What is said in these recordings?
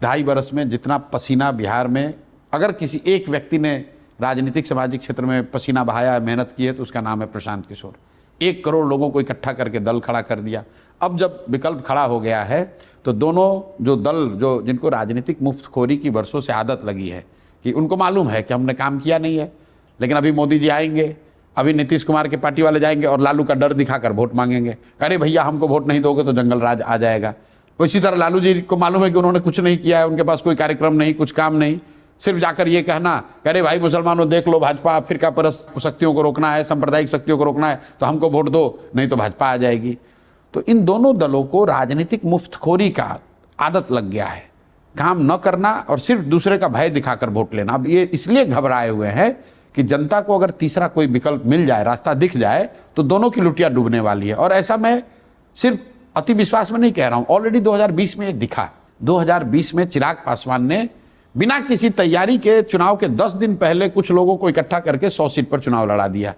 2.5 बरस में जितना पसीना बिहार में अगर किसी एक व्यक्ति ने राजनीतिक सामाजिक क्षेत्र में पसीना बहाया है, मेहनत की है, तो उसका नाम है प्रशांत किशोर। 1 करोड़ लोगों को इकट्ठा करके दल खड़ा कर दिया। अब जब विकल्प खड़ा हो गया है तो दोनों जो दल जो जिनको राजनीतिक मुफ्तखोरी की वर्षों से आदत लगी है कि उनको मालूम है कि हमने काम किया नहीं है, लेकिन अभी मोदी जी आएंगे, अभी नीतीश कुमार के पार्टी वाले जाएंगे और लालू का डर दिखाकर वोट मांगेंगे। अरे भैया हमको वोट नहीं दोगे तो जंगल राज आ जाएगा। इसी तरह लालू जी को मालूम है कि उन्होंने कुछ नहीं किया है, उनके पास कोई कार्यक्रम नहीं, कुछ काम नहीं, सिर्फ जाकर ये कहना अरे भाई मुसलमानों देख लो, भाजपा फिरका परस्त शक्तियों को रोकना है, सांप्रदायिक शक्तियों को रोकना है, तो हमको वोट दो, नहीं तो भाजपा आ जाएगी। तो इन दोनों दलों को राजनीतिक मुफ्तखोरी का आदत लग गया है, काम न करना और सिर्फ दूसरे का भय दिखाकर वोट लेना। अब ये इसलिए घबराए हुए हैं कि जनता को अगर तीसरा कोई विकल्प मिल जाए, रास्ता दिख जाए, तो दोनों की लुटिया डूबने वाली है। और ऐसा मैं सिर्फ अति विश्वास में नहीं कह रहा हूं, ऑलरेडी 2020 में ये दिखा। 2020 में चिराग पासवान ने बिना किसी तैयारी के चुनाव के 10 दिन पहले कुछ लोगों को इकट्ठा करके 100 सीट पर चुनाव लड़ा दिया।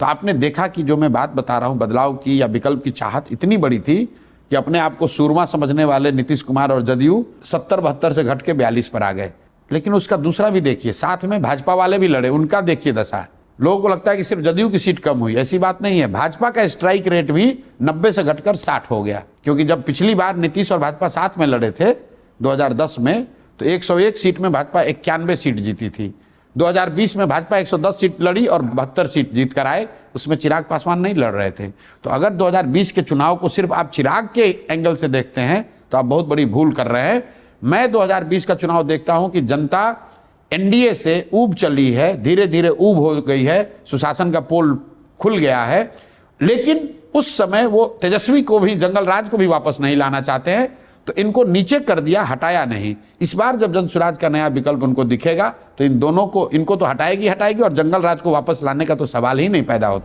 तो आपने देखा कि जो मैं बात बता रहा हूं, बदलाव की या विकल्प की चाहत इतनी बड़ी थी कि अपने आप को सूरमा समझने वाले नीतीश कुमार और जदयू 70-72 से घट के 42 पर आ गए। लेकिन उसका दूसरा भी देखिए, साथ में भाजपा वाले भी लड़े, उनका देखिए दशा। लोगों को लगता है कि सिर्फ जदयू की सीट कम हुई, ऐसी बात नहीं है। भाजपा का स्ट्राइक रेट भी 90 से घटकर 60 हो गया, क्योंकि जब पिछली बार नीतीश और भाजपा साथ में लड़े थे 2010 में, तो 101 सीट में भाजपा 91 सीट जीती थी। 2020 में भाजपा 110 सीट लड़ी और 72 सीट जीत कर आए, उसमें चिराग पासवान नहीं लड़ रहे थे। तो अगर 2020 के चुनाव को सिर्फ आप चिराग के एंगल से देखते हैं तो आप बहुत बड़ी भूल कर रहे हैं। मैं 2020 का चुनाव देखता हूं कि जनता एनडीए से ऊब चली है, धीरे धीरे ऊब हो गई है, सुशासन का पोल खुल गया है, लेकिन उस समय वो तेजस्वी को भी, जंगल राज को भी वापस नहीं लाना चाहते हैं, तो इनको नीचे कर दिया, हटाया नहीं। इस बार जब जनसुराज का नया विकल्प उनको दिखेगा तो इन दोनों को, इनको तो हटाएगी और जंगल राज को वापस लाने का तो सवाल ही नहीं पैदा होता।